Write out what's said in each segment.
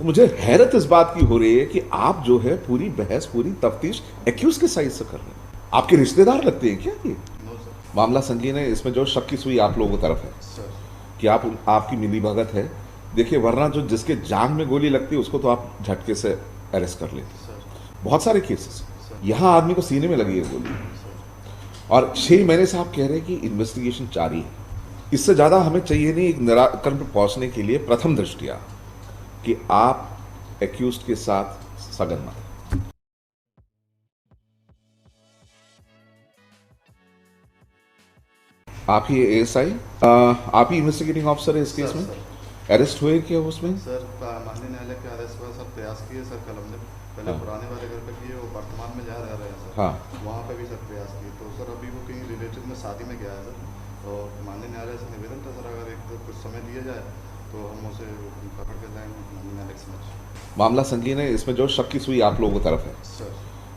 मुझे हैरत इस बात की हो रही है कि आप जो है पूरी बहस पूरी तफ्तीश एक्यूज के साइड से कर रहे हैं। आपके रिश्तेदार लगते हैं क्या ये? No sir. मामला संगीन है, इसमें जो शक की सुई आप लोगों की तरफ है सर कि आपकी मिली भगत है। देखिए, वरना जो जिसके जान में गोली लगती है उसको तो आप झटके से अरेस्ट कर लेते। सर बहुत सारे केसेस सर यहाँ आदमी को सीने में लगी है गोली, सर और 6 महीने से आप कह रहे हैं कि इन्वेस्टिगेशन जारी है। इससे ज़्यादा हमें चाहिए नहीं एक निराकरण पर पहुंचने के लिए प्रथम दृष्टिया कि आप एक्यूज के साथ सगन मत हैं। आप ही एएसआई, आप ही इन्वेस्टिगेटिंग ऑफिसर है इस केस सर में? सर अरेस्ट हुए क्या उसमें? सर माननीय न्यायालय के आदेश पर सर प्रयास किए सर। कल हमने पहले हाँ। पुराने वाले घर पे किए, वो वर्तमान में जहाँ रह रहे हैं सर, हाँ। वहाँ पे भी सर प्रयास किए। तो सर अभी वो कहीं रिलेटिव में शादी में गया है सर, तो माननीय न्यायालय से निवेदन था सर, अगर कुछ समय दिया जाए तो हम उसे पकड़ के लाएंगे माननीय न्यायालय के समक्ष। मामला संगीन है, इसमें जो शक की सुई आप लोगों की तरफ है सर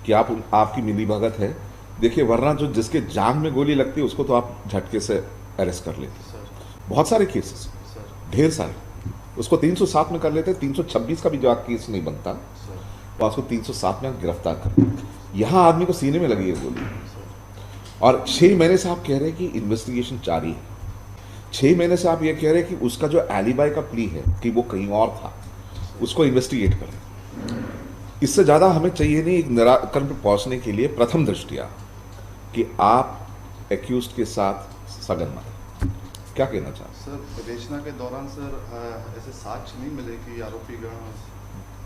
कि आपकी मिली भगत है। देखिए, वरना जो जिसके जान में गोली लगती है उसको तो आप झटके से अरेस्ट कर लेते। सर बहुत सारे केसेस, सर ढेर सारे। उसको 307 में कर लेते, 326 का भी जो केस नहीं बनता सर तो उसको 307 में गिरफ्तार कर। यहाँ आदमी को सीने में लगी है गोली, सर और 6 महीने से आप कह रहे हैं कि इन्वेस्टिगेशन जारी है। 6 महीने से आप ये कह रहे हैं कि उसका जो एलिबाई का प्ली है कि वो कहीं और था, उसको इन्वेस्टिगेट करें। इससे ज़्यादा हमें चाहिए नहीं एक निराकरण पर पहुंचने के लिए प्रथम दृष्टिया कि आप एक्यूज के साथ सगन मत हैं। क्या कहना चाहते हैं? सर विवेचना के दौरान सर ऐसे साक्ष्य नहीं मिले कि आरोपी गण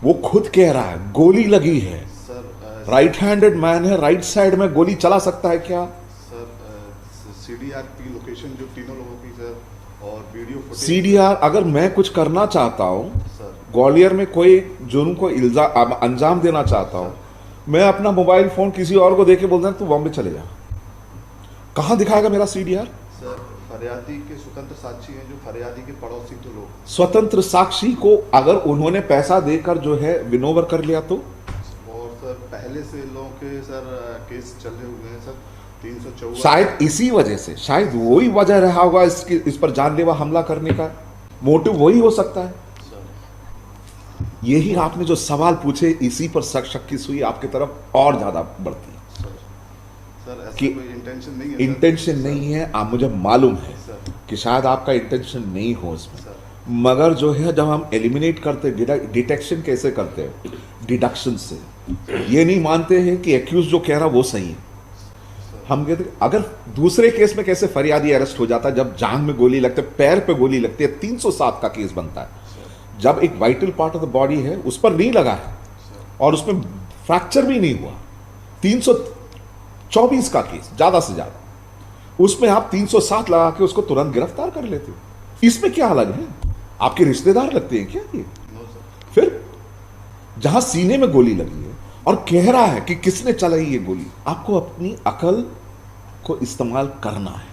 वो खुद कह रहा है गोली लगी है, सर राइट हैंडेड मैन है, राइट साइड में गोली चला सकता है क्या? सर सीडीआर की लोकेशन जो तीनों लोगों की सर, और वीडियो फुटेज सीडीआर, अगर मैं कुछ करना चाहता हूं, सर ग्वालियर में कोई जुर्म को अंजाम देना चाहता हूं, मैं अपना मोबाइल फोन किसी और को देके बोलता हूं तू बॉम्बे चले जा, कहां दिखाएगा मेरा सीडीआर? सर फरियादी के स्वतंत्र साक्षी हैं, जो फरियादी के पड़ोसी तो लोग, स्वतंत्र साक्षी को अगर उन्होंने पैसा देकर जो है विनोवर कर लिया तो? और सर पहले से लोगों के सर केस चले हुए हैं सर, 354 शायद इसी वजह से, शायद वही वजह रहा होगा इस पर जानलेवा हमला करने का, मोटिव वही हो सकता है। सर यही आपने जो सवाल पूछे, इसी पर शक की सुई आपकी तरफ और ज्यादा बढ़ती है सर सर ऐसा कि कोई इंटेंशन नहीं है। इंटेंशन नहीं है। आप, मुझे मालूम है सर कि शायद आपका इंटेंशन नहीं हो इसमें, सर मगर जो है जब हम एलिमिनेट करते, डिटेक्शन कैसे करते हैं? डिडक्शन से। ये नहीं मानते हैं कि एक्यूज जो कह रहा वो सही है। हम कहते अगर दूसरे केस में कैसे फरियादी अरेस्ट हो जाता है जब जांग में गोली लगती है, पैर पे गोली लगती है, 307 का केस बनता है। जब एक vital part of the body है उस पर नहीं लगा है और उसमें फ्रैक्चर भी नहीं हुआ, 324 का केस ज्यादा से ज्यादा, उसमें आप 307 लगा के उसको तुरंत गिरफ्तार कर लेते हो। इसमें क्या अलग है? आपके रिश्तेदार लगते हैं क्या ये? नो सर फिर जहां सीने में गोली लगी है और कह रहा है कि किसने चलाई ये गोली, आपको अपनी अकल को इस्तेमाल करना है,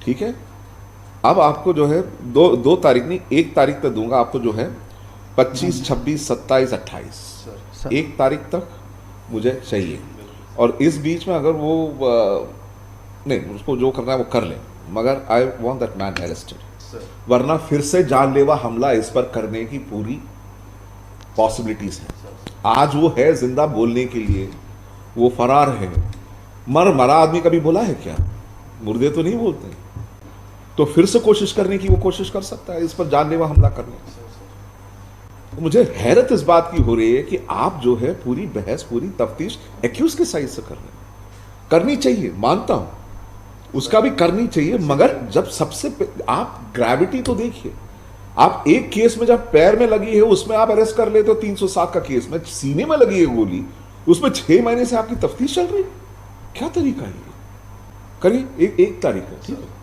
ठीक है? अब आपको जो है दो तारीख नहीं, 1 तारीख तक दूंगा आपको, जो है 25, 26, 27, 28, सर 1 तारीख तक मुझे चाहिए। और इस बीच में अगर वो नहीं, उसको जो करना है वो कर ले, मगर I want that man arrested, sir वरना फिर से जानलेवा हमला इस पर करने की पूरी पॉसिबिलिटीज है। आज वो है जिंदा बोलने के लिए, वो फरार है। मरा आदमी कभी बोला है क्या? मुर्दे तो नहीं बोलते। तो फिर से कोशिश करने की वो कोशिश कर सकता है इस पर जानलेवा हमला करने की। तो मुझे हैरत इस बात की हो रही है कि आप जो है पूरी बहस पूरी तफ्तीश एक्यूज के साइड से कर रहे हैं। करनी चाहिए, मानता हूं, उसका भी करनी चाहिए, मगर जब सबसे आप ग्रेविटी तो देखिए। आप एक केस में जब पैर में लगी है उसमें आप अरेस्ट कर लेते हो, 307 का केस में सीने में लगी है गोली, उसमें 6 महीने से आपकी तफ्तीश चल रही है। क्या तरीका है ये? करिए, 1 तारीख है, ठीक है।